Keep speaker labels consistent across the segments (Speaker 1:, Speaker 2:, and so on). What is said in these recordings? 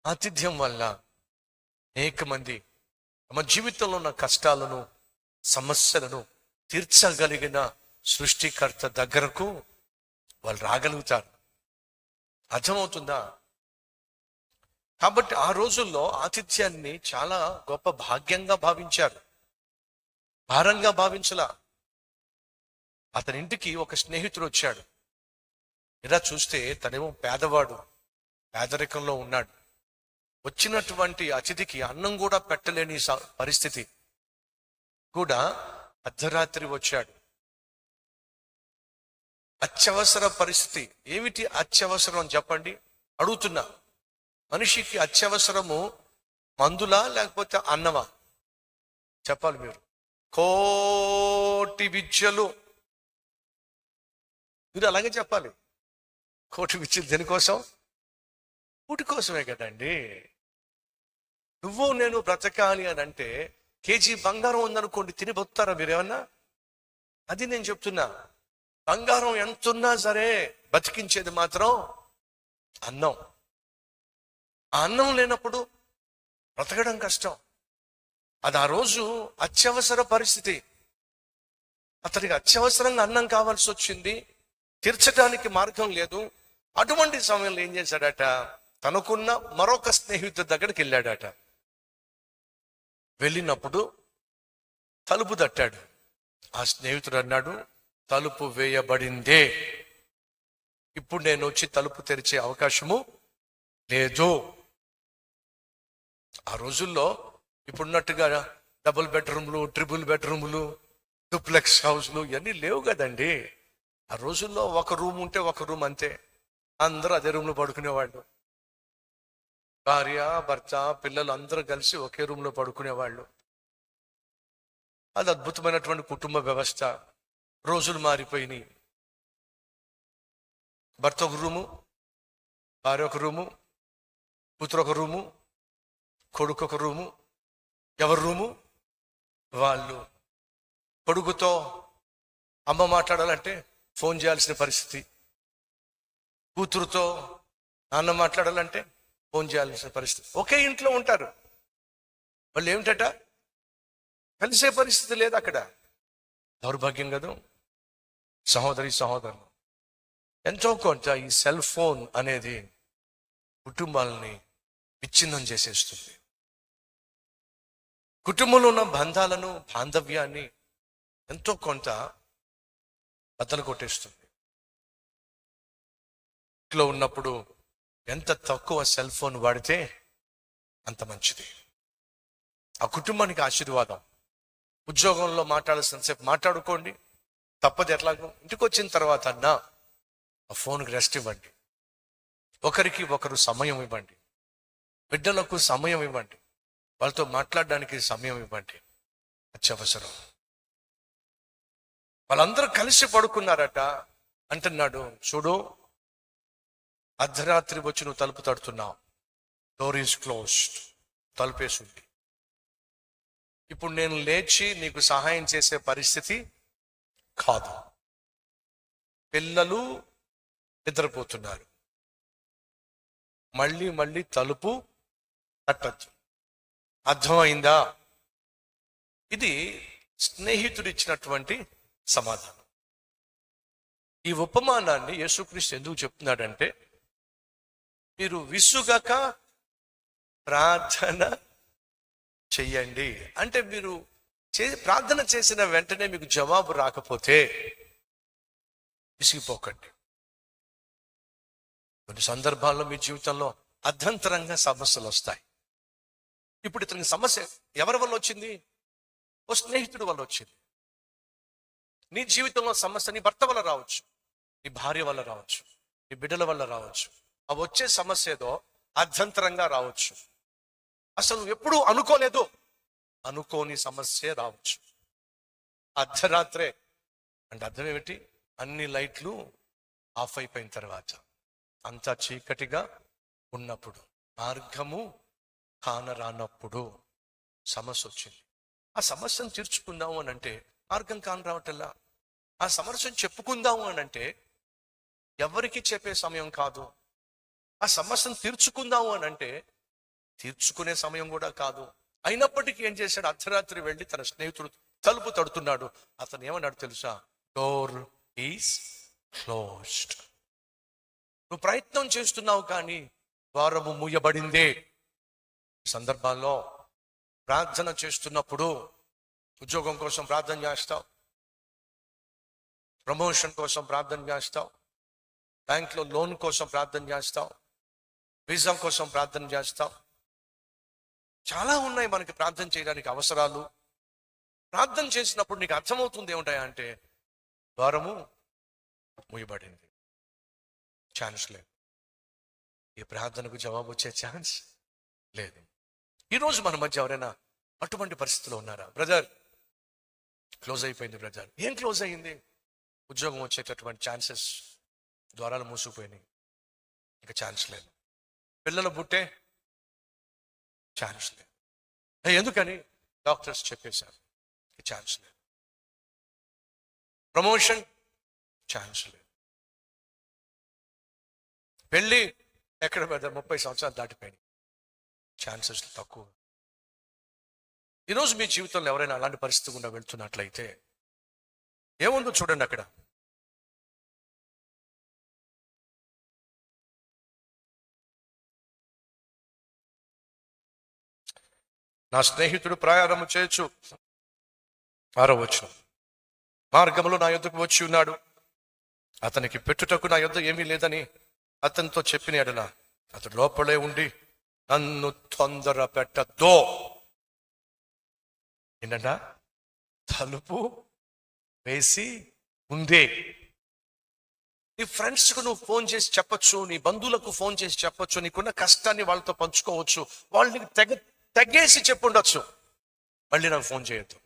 Speaker 1: ఆతిథ్యం వల్ల అనేక మంది తమ జీవితంలో ఉన్న కష్టాలను, సమస్యలను తీర్చగలిగిన సృష్టికర్త దగ్గరకు వాళ్ళు రాగలుగుతారు. అర్థమవుతుందా? కాబట్టి ఆ రోజుల్లో ఆతిథ్యాన్ని చాలా గొప్ప భాగ్యంగా భావించారు, భారంగా భావించలా. అతని ఇంటికి ఒక స్నేహితుడు వచ్చాడు. ఇలా చూస్తే తనేమో పేదవాడు, పేదరికంలో ఉన్నాడు. వచ్చినటువంటి అతిథికి అన్నం కూడా పెట్టలేని పరిస్థితి కూడా అర్ధరాత్రి వచ్చాడు. అత్యవసర పరిస్థితి. ఏమిటి అత్యవసరం చెప్పండి అడుగుతున్నా. మనిషికి అత్యవసరము మందులా లేకపోతే అన్నమా? చెప్పాలి మీరు. కోటి విద్యలు, మీరు అలాగే చెప్పాలి. కోటి విద్యలు దేనికోసం? వీటి కోసమే కదండి. నువ్వు నేను బ్రతకాలి అని అంటే కేజీ బంగారం ఉందనుకోండి, తిని బతుకుతారా మీరేమన్నా? అది నేను చెప్తున్నా. బంగారం ఎంతున్నా సరే బతికించేది మాత్రం అన్నం. ఆ అన్నం లేనప్పుడు బ్రతకడం కష్టం. అది ఆ రోజు అత్యవసర పరిస్థితి. అతనికి అత్యవసరంగా అన్నం కావాల్సి వచ్చింది, తీర్చడానికి మార్గం లేదు. అటువంటి సమయంలో ఏం చేశాడట? తనకున్న మరొక స్నేహితుడి దగ్గరికి వెళ్ళాడట. వెళ్ళినప్పుడు తలుపు తట్టాడు. ఆ స్నేహితుడు అన్నాడు, తలుపు వేయబడిందే, ఇప్పుడు నేను వచ్చి తలుపు తెరిచే అవకాశము లేదు. ఆ రోజుల్లో ఇప్పుడున్నట్టుగా డబుల్ బెడ్రూమ్లు, ట్రిపుల్ బెడ్రూమ్లు, డూప్లెక్స్ హౌస్లు ఇవన్నీ లేవు కదండి. ఆ రోజుల్లో ఒక రూమ్ ఉంటే ఒక రూమ్ అంతే. అందరూ అదే రూమ్లో పడుకునేవాళ్ళు. భార్య, భర్త, పిల్లలు అందరూ కలిసి ఒకే రూమ్లో పడుకునేవాళ్ళు. అది అద్భుతమైనటువంటి కుటుంబ వ్యవస్థ. రోజులు మారిపోయినాయి. భర్త ఒక రూము, భార్య ఒక రూము, కూతురు ఒక రూము, కొడుకు ఒక రూము. ఎవరి రూము వాళ్ళు. కొడుకుతో అమ్మ మాట్లాడాలంటే ఫోన్ చేయాల్సిన పరిస్థితి, కూతురుతో నాన్న మాట్లాడాలంటే ఫోన్ చేయాల్సిన పరిస్థితి. ఒకే ఇంట్లో ఉంటారు వాళ్ళు. ఏమిటట? కలిసే పరిస్థితి లేదు అక్కడ. దౌర్భాగ్యం కదా సహోదరి సహోదరులు. ఎంతో కొంత ఈ సెల్ ఫోన్ అనేది కుటుంబాలని విచ్ఛిన్నం చేసేస్తుంది. కుటుంబంలో ఉన్న బంధాలను, బాంధవ్యాన్ని ఎంతో కొంత బద్దలు కొట్టేస్తుంది. ఇంట్లో ఉన్నప్పుడు ఎంత తక్కువ సెల్ ఫోన్ వాడితే అంత మంచిది. ఆ కుటుంబానికి ఆశీర్వాదం. ఉద్యోగంలో మాట్లాడాల్సిన సేపు మాట్లాడుకోండి, తప్పదు. ఎట్లాగో ఇంటికి వచ్చిన తర్వాత అన్నా ఆ ఫోన్కి రెస్ట్ ఇవ్వండి. ఒకరికి ఒకరు సమయం ఇవ్వండి. బిడ్డలకు సమయం ఇవ్వండి. వాళ్ళతో మాట్లాడడానికి సమయం ఇవ్వండి. అత్యవసరం. వాళ్ళందరూ కలిసి పడుకున్నారట. అంటున్నాడు, చూడు, అర్ధరాత్రి వచ్చి నువ్వు తలుపు తడుతున్నావు. డోర్ ఈజ్ క్లోజ్డ్, తలుపేసింది. ఇప్పుడు నేను లేచి నీకు సహాయం చేసే పరిస్థితి కాదు. పిల్లలు నిద్రపోతున్నారు. మళ్ళీ మళ్ళీ తలుపు తట్టచ్చు. అర్థమైందా? ఇది స్నేహితుడు ఇచ్చినటువంటి సమాధానం. ఈ ఉపమానాన్ని యేసుక్రీస్తు ఎందుకు చెప్తున్నాడంటే, మీరు విసుగక ప్రార్థన చెయ్యండి. అంటే మీరు ప్రార్థన చేసిన వెంటనే మీకు జవాబు రాకపోతే విసిగిపోకండి. కొన్ని సందర్భాల్లో మీ జీవితంలో అర్ధంతరంగా సమస్యలు వస్తాయి. ఇప్పుడు ఇతనికి సమస్య ఎవరి వల్ల వచ్చింది? ఓ స్నేహితుడి వల్ల వచ్చింది. నీ జీవితంలో సమస్య నీ భర్త వల్ల రావచ్చు, నీ భార్య వల్ల రావచ్చు, నీ బిడ్డల వల్ల రావచ్చు. ఆ వచ్చే సమస్య ఏదో అర్ధంతరంగా రావచ్చు. అసలు నువ్వు ఎప్పుడూ అనుకోలేదు, అనుకోని సమస్య రావచ్చు. అర్ధరాత్రే అంటే అర్థం ఏమిటి? అన్ని లైట్లు ఆఫ్ అయిపోయిన తర్వాత, అంతా చీకటిగా ఉన్నప్పుడు, మార్గము కానరానప్పుడు సమస్య వచ్చింది. ఆ సమస్యను తీర్చుకుందాము అని అంటే మార్గం కాని రావటల్లా. ఆ సమస్యను చెప్పుకుందాము అని అంటే ఎవరికి చెప్పే సమయం కాదు. ఆ సమస్యను తీర్చుకుందాము అని అంటే తీర్చుకునే సమయం కూడా కాదు. అయినప్పటికీ ఏం చేశాడు? అర్ధరాత్రి వెళ్ళి తన స్నేహితుడు తలుపు తడుతున్నాడు. అతను ఏమన్నాడు తెలుసా? Door is closed. నువ్వు ప్రయత్నం చేస్తున్నావు కానీ ద్వారము మూయబడిందే. సందర్భాల్లో ప్రార్థన చేస్తున్నప్పుడు ఉద్యోగం కోసం ప్రార్థన చేస్తావు, ప్రమోషన్ కోసం ప్రార్థన చేస్తావు, బ్యాంక్లో లోన్ కోసం ప్రార్థన చేస్తావు, వీసా కోసం ప్రార్థన చేస్తావు. చాలా ఉన్నాయి మనకి ప్రార్థన చేయడానికి అవసరాలు. ప్రార్థన చేసినప్పుడు నీకు అర్థమవుతుంది ఏమిటాయంటే ద్వారము మూయబడింది, ఛాన్స్ లేదు, ఈ ప్రార్థనకు జవాబు వచ్చే ఛాన్స్ లేదు. ఈరోజు మన మధ్య ఎవరైనా అటువంటి పరిస్థితిలో ఉన్నారా? బ్రదర్ క్లోజ్ అయిపోయింది. బ్రదర్ ఏం క్లోజ్ అయ్యింది? ఉద్యోగం వచ్చేటటువంటి ఛాన్సెస్ ద్వారాలు మూసుకుపోయినాయి, ఇంకా ఛాన్స్ లేదు. పిల్లలు పుట్టే ఛాన్స్ లేదు. ఎందుకని? డాక్టర్స్ చెప్పేశారు ఛాన్స్ లేదు. ప్రమోషన్ ఛాన్స్ లేదు. పెళ్ళి ఎక్కడ బ్రదర్ 30 సంవత్సరాలు దాటిపోయినాయి, ఛాన్సెస్ తక్కువ. ఈరోజు మీ జీవితంలో ఎవరైనా అలాంటి పరిస్థితి గుండా వెళ్తున్నట్లయితే ఏముందో చూడండి. అక్కడ నా స్నేహితుడు ప్రయాణము చేయొచ్చు, 6వ వచనం, మార్గంలో నా యొద్దకు వచ్చి ఉన్నాడు, అతనికి పెట్టుటకు నా యొద్ద ఏమీ లేదని అతనితో చెప్పిన ఎడల అతడు లోపలే ఉండి నన్ను తొందర పెట్టద్దో. ఏంటంట? తలుపు వేసి ఉందే. నీ ఫ్రెండ్స్కు నువ్వు ఫోన్ చేసి చెప్పొచ్చు, నీ బంధువులకు ఫోన్ చేసి చెప్పొచ్చు, నీకున్న కష్టాన్ని వాళ్ళతో పంచుకోవచ్చు, వాళ్ళని తెగేసి చెప్పుండొచ్చు, మళ్ళీ నాకు ఫోన్ చేయొద్దు.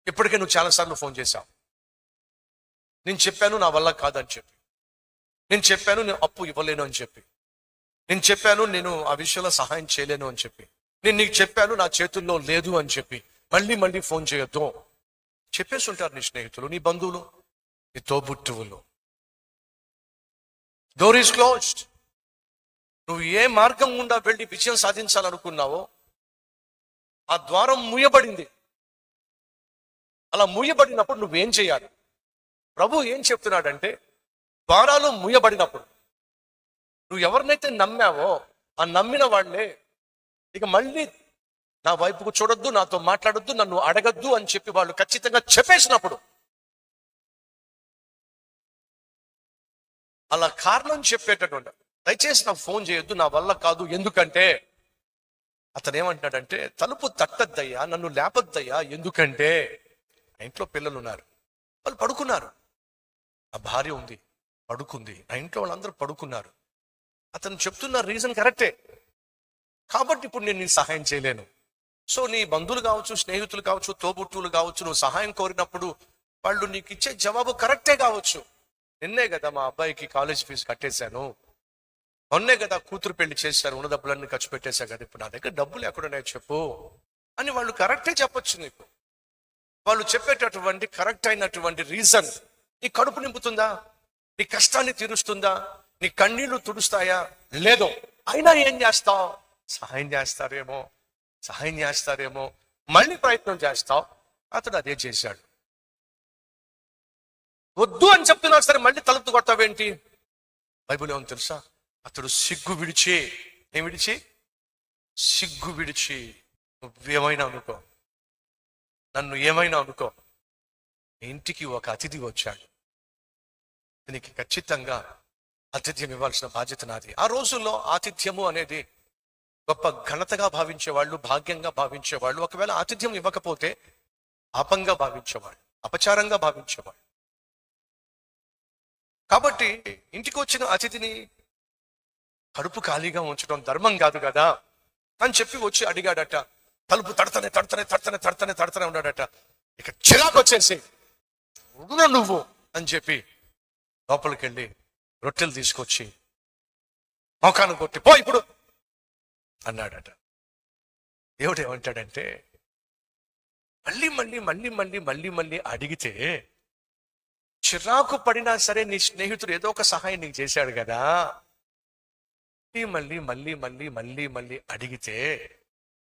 Speaker 1: ఇప్పటికే నువ్వు చాలాసార్లు ఫోన్ చేశావు. నేను చెప్పాను నా వల్ల కాదని చెప్పి, నేను చెప్పాను నేను అప్పు ఇవ్వలేను అని చెప్పి, నేను చెప్పాను నేను ఆ విషయంలో సహాయం చేయలేను అని చెప్పి, నేను నీకు చెప్పాను నా చేతుల్లో లేదు అని చెప్పి మళ్ళీ ఫోన్ చేయొద్దు. చెప్పేసి ఉంటారు నీ స్నేహితులు, నీ బంధువులు, నీ తోబుట్టువులు. Door is closed. నువ్వు ఏ మార్గం గుండా వెళ్ళి విజయం సాధించాలనుకున్నావో ఆ ద్వారం మూయబడింది. అలా మూయబడినప్పుడు నువ్వేం చేయాలి? ప్రభు ఏం చెప్తున్నాడంటే, ద్వారాలు మూయబడినప్పుడు నువ్వు ఎవరినైతే నమ్మావో ఆ నమ్మిన వాళ్ళే ఇక మళ్ళీ నా వైపుకు చూడొద్దు, నాతో మాట్లాడొద్దు, నన్ను అడగద్దు అని చెప్పి వాళ్ళు ఖచ్చితంగా చెప్పేసినప్పుడు, అలా కారణం చెప్పేటటువంటి, దయచేసి నాకు ఫోన్ చేయొద్దు, నా వల్ల కాదు, ఎందుకంటే అతను ఏమంటున్నాడంటే, తలుపు తట్టద్దయ్యా, నన్ను లేపద్దయ్యా, ఎందుకంటే ఆ ఇంట్లో పిల్లలు ఉన్నారు, వాళ్ళు పడుకున్నారు, ఆ భార్య ఉంది పడుకుంది, ఆ ఇంట్లో వాళ్ళందరూ పడుకున్నారు. అతను చెప్తున్న రీజన్ కరెక్టే, కాబట్టి ఇప్పుడు నేను నీకు సహాయం చేయలేను. సో నీ బంధువులు కావచ్చు, స్నేహితులు కావచ్చు, తోబుట్టువులు కావచ్చు, నువ్వు సహాయం కోరినప్పుడు వాళ్ళు నీకు ఇచ్చే జవాబు కరెక్టే కావచ్చు. నిన్నే కదా మా అబ్బాయికి కాలేజ్ ఫీజు కట్టేశాను, మొన్నే కదా కూతురు పెళ్లి చేశారు, ఉన్న డబ్బులన్నీ ఖర్చు పెట్టేశా కదా, ఇప్పుడు నా దగ్గర డబ్బులు ఎక్కడున్నాయో చెప్పు అని వాళ్ళు కరెక్టే చెప్పొచ్చు నీకు. వాళ్ళు చెప్పేటటువంటి కరెక్ట్ అయినటువంటి రీజన్ నీ కడుపు నింపుతుందా? నీ కష్టాన్ని తీరుస్తుందా? నీ కన్నీళ్లు తుడుస్తాయా? లేదో. అయినా ఏం చేస్తావు? సహాయం చేస్తారేమో మళ్ళీ ప్రయత్నం చేస్తావు. అతడు అదే చేశాడు. వద్దు అని చెప్తున్నా సరే మళ్ళీ తలుపు కొడతావేంటి? బైబిల్ ఏమో తెలుసా? అతడు సిగ్గు విడిచి నువ్వేమైనా అనుకో, నన్ను ఏమైనా అనుకో, ఇంటికి ఒక అతిథి వచ్చాడు, దీనికి ఖచ్చితంగా ఆతిథ్యం ఇవ్వాల్సిన బాధ్యత నాది. ఆ రోజుల్లో ఆతిథ్యము అనేది గొప్ప ఘనతగా భావించేవాళ్ళు, భాగ్యంగా భావించేవాళ్ళు. ఒకవేళ ఆతిథ్యం ఇవ్వకపోతే పాపంగా భావించేవాళ్ళు, అపచారంగా భావించేవాళ్ళు. కాబట్టి ఇంటికి వచ్చిన అతిథిని కడుపు ఖాళీగా ఉంచడం ధర్మం కాదు కదా అని చెప్పి వచ్చి అడిగాడట. తలుపు తడతనే ఉన్నాడట. ఇక చిరాకు వచ్చేసి నువ్వు అని చెప్పి లోపలికి వెళ్ళి రొట్టెలు తీసుకొచ్చి మోకాను కొట్టి పో ఇప్పుడు అన్నాడట. దేవుడు ఏమంటాడంటే, మళ్ళీ అడిగితే చిరాకు పడినా సరే నీ స్నేహితుడు ఏదో ఒక సహాయం నీకు చేశాడు కదా, మళ్ళీ మళ్ళీ మళ్ళీ మళ్ళీ మళ్ళీ అడిగితే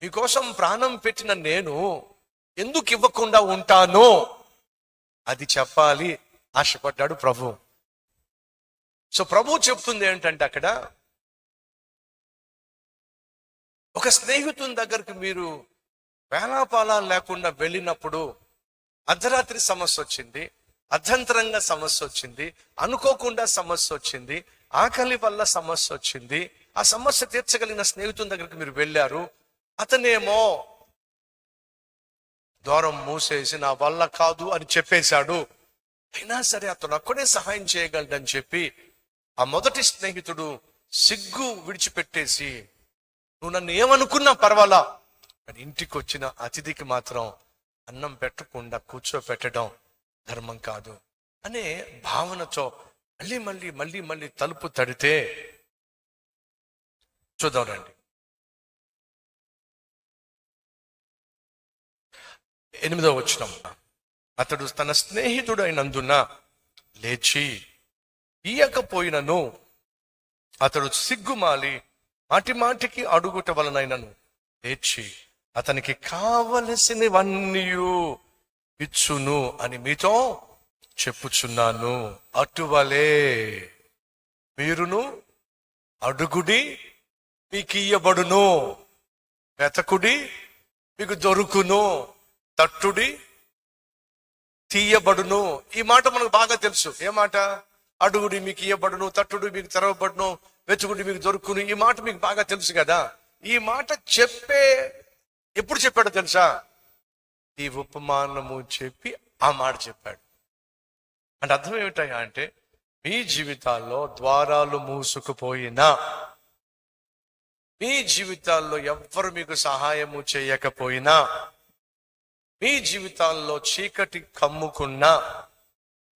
Speaker 1: మీకోసం ప్రాణం పెట్టిన నేను ఎందుకు ఇవ్వకుండా ఉంటాను అది చెప్పాలి ఆశపడ్డాడు ప్రభు. సో ప్రభు చెప్తుంది ఏంటంటే, అక్కడ ఒక స్నేహితుని దగ్గరికి మీరు వేలాపాలాలు లేకుండా వెళ్ళినప్పుడు అర్ధరాత్రి సమస్య వచ్చింది, అర్ధంతరంగా సమస్య వచ్చింది, అనుకోకుండా సమస్య వచ్చింది, ఆకలి వల్ల సమస్య వచ్చింది, ఆ సమస్య తీర్చగలిగిన స్నేహితుని దగ్గరికి మీరు వెళ్ళారు. అతనేమో ద్వారం మూసేసి నా వల్ల కాదు అని చెప్పేశాడు. అయినా సరే అతను అక్కడే సహాయం చేయగలడని చెప్పి ఆ మొదటి స్నేహితుడు సిగ్గు విడిచిపెట్టేసి, నువ్వు నన్ను ఏమనుకున్నా పర్వాలా, కానీ ఇంటికి వచ్చిన అతిథికి మాత్రం అన్నం పెట్టకుండా కూర్చోపెట్టడం ధర్మం కాదు అనే భావనతో మళ్ళీ మళ్ళీ మళ్ళీ మళ్ళీ తలుపు తడితే, చూద్దాం రండి. 8వ వచనం. అతడు తన స్నేహితుడైనందున లేచి ఇయ్యకపోయినను అతడు సిగ్గుమాలి మాటి మాటికి అడుగుట వలనైనను లేచి అతనికి కావలసినవన్నీ ఇచ్చును అని మీతో చెప్పుచున్నాను. అటువలే మీరును అడుగుడి మీకు ఇయ్యబడును, వెతకుడి మీకు దొరుకును, తట్టుడి తీయబడును. ఈ మాట మనకు బాగా తెలుసు. ఏ మాట? అడుగుడి మీకు ఇయ్యబడును, తట్టుడు మీకు తెరవబడును, వెతుకుడి మీకు దొరుకును. ఈ మాట మీకు బాగా తెలుసు కదా. ఈ మాట ఎప్పుడు చెప్పాడో తెలుసా? ఈ ఉపమానము చెప్పి ఆ మాట చెప్పాడు. అంటే అర్థం ఏమిటయ్యా అంటే, మీ జీవితాల్లో ద్వారాలు మూసుకుపోయినా, మీ జీవితాల్లో ఎవ్వరు మీకు సహాయము చేయకపోయినా, మీ జీవితాల్లో చీకటి కమ్ముకున్నా,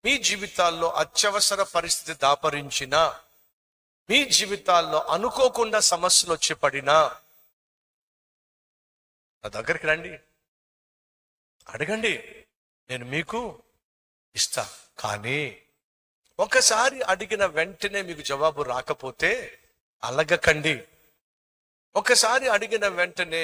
Speaker 1: మీ జీవితాల్లో అత్యవసర పరిస్థితి దాపరించినా, మీ జీవితాల్లో అనుకోకుండా సమస్యలు వచ్చి పడినా, నా దగ్గరికి రండి, అడగండి, నేను మీకు ఇస్తా. కానీ ఒకసారి అడిగిన వెంటనే మీకు జవాబు రాకపోతే అలగకండి. ఒకసారి అడిగిన వెంటనే,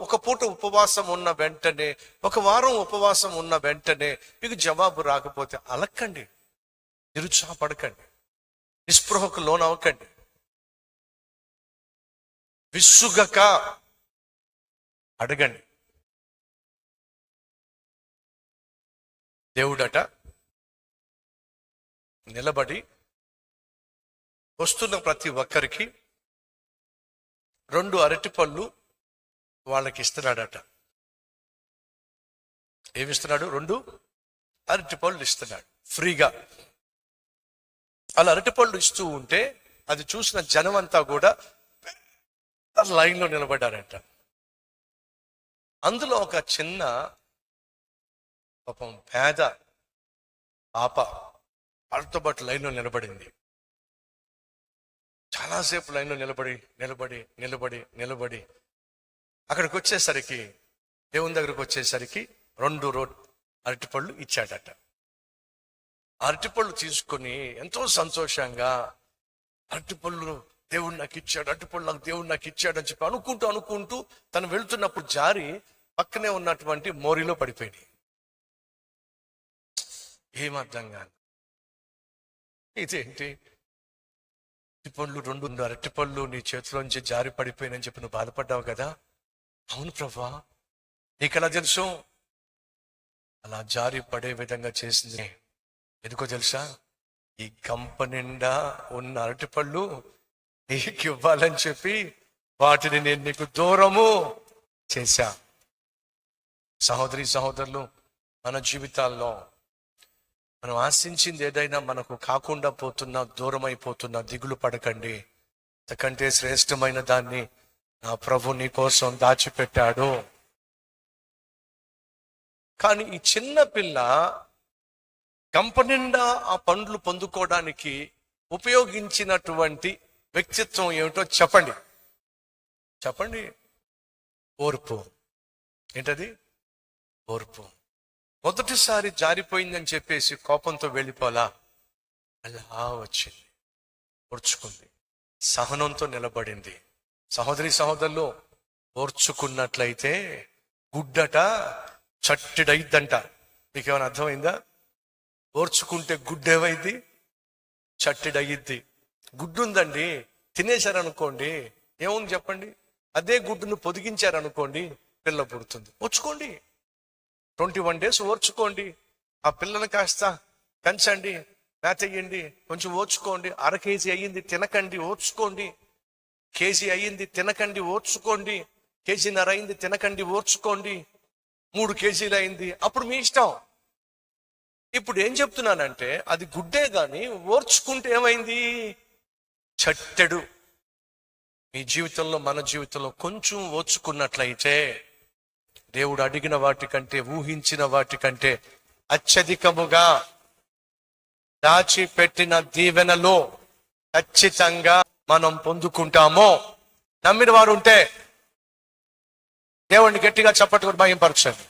Speaker 1: ఒక పూట ఉపవాసం ఉన్న వెంటనే, ఒక వారం ఉపవాసం ఉన్న వెంటనే మీకు జవాబు రాకపోతే అలక్కండి, నిరుత్సాహపడకండి, నిస్పృహకు లోనవ్వకండి, విసుగక అడగండి. దేవుడట నిలబడి వస్తున్న ప్రతి ఒక్కరికి 2 అరటిపళ్ళు వాళ్ళకి ఇస్తున్నాడట. ఏమిస్తున్నాడు? 2 అరటిపళ్ళు ఇస్తున్నాడు ఫ్రీగా. అలా అరటిపళ్ళు ఇస్తూ ఉంటే అది చూసిన జనం అంతా కూడా లైన్లో నిలబడ్డారంట. అందులో ఒక చిన్న పాపం పేద పాప వాళ్ళతో పాటు లైన్లో నిలబడింది. చాలాసేపు లైన్లో నిలబడి అక్కడికి వచ్చేసరికి, దేవుని దగ్గరకు వచ్చేసరికి 2 అరటిపళ్ళు ఇచ్చాడట. అరటిపళ్ళు తీసుకొని ఎంతో సంతోషంగా, అరటిపళ్ళు దేవుడు నాకు ఇచ్చాడు, అరటిపళ్ళు దేవుడు నాకు ఇచ్చాడు అని చెప్పి అనుకుంటూ తను వెళ్తున్నప్పుడు జారి పక్కనే ఉన్నటువంటి మోరీలో పడిపోయింది. ఏమర్థం కాదు. ఇదేంటి? అరటిపళ్ళు 2 అరటిపళ్ళు నీ చేతిలోంచి జారి పడిపోయినని చెప్పి నువ్వు బాధపడ్డావు కదా. అవును ప్రభా, నీకెలా తెలుసు? అలా జారి పడే విధంగా చేసింది ఎందుకో తెలుసా? ఈ గంప నిండా ఉన్న అరటిపళ్ళు నీకు ఇవ్వాలని చెప్పి వాటిని నేను నీకు దూరము చేశా. సహోదరి సహోదరులు, మన జీవితాల్లో మనం ఆశించింది ఏదైనా మనకు కాకుండా పోతున్నా, దూరం అయిపోతున్నా, దిగులు పడకండి. అంతకంటే శ్రేష్టమైన దాన్ని నా ప్రభు నీ కోసం దాచిపెట్టాడు. కానీ ఈ చిన్న పిల్ల గంప నిండా ఆ పండ్లు పొందుకోవడానికి ఉపయోగించినటువంటి వ్యక్తిత్వం ఏమిటో చెప్పండి. ఓర్పు. ఏంటది? ఓర్పు. మొదటిసారి జారిపోయిందని చెప్పేసి కోపంతో వెళ్ళిపోలా, అలా వచ్చింది, ఓర్చుకుంది. సహనంతో నిలబడింది. సహోదరి సహోదరులు, ఓర్చుకున్నట్లయితే గుడ్డట చట్టిడైద్దంట. మీకేమైనా అర్థమైందా? ఓర్చుకుంటే గుడ్డేమైంది? చట్టిడయిద్ది. గుడ్డు ఉందండి, తినేశారనుకోండి, ఏముంది చెప్పండి? అదే గుడ్డును పొదిగించారనుకోండి, పిల్ల పుడుతుంది. ఓర్చుకోండి, 21 days ఓర్చుకోండి. ఆ పిల్లని కాస్త పెంచండి, మేత వేయండి, కొంచెం ఓర్చుకోండి. 1/2 kg అయ్యింది తినకండి, ఓర్చుకోండి. కేజీ అయ్యింది తినకండి, ఓర్చుకోండి. 1.5 kg అయింది తినకండి, ఓర్చుకోండి. 3 kg అయింది, అప్పుడు మీ ఇష్టం. ఇప్పుడు ఏం చెప్తున్నానంటే, అది గుడ్డే గాని ఓర్చుకుంటే ఏమైంది? చట్టెడు. మీ జీవితంలో, మన జీవితంలో కొంచెం ఓర్చుకున్నట్లయితే దేవుడు అడిగిన వాటికంటే, ఊహించిన వాటికంటే అత్యధికముగా దాచిపెట్టిన దీవెనలో ఖచ్చితంగా మనం పొందుకుంటామో. నమ్మిన వారు ఉంటే దేవుణ్ణి గట్టిగా చప్పట్లు కొట్టి మహిమపరచండి.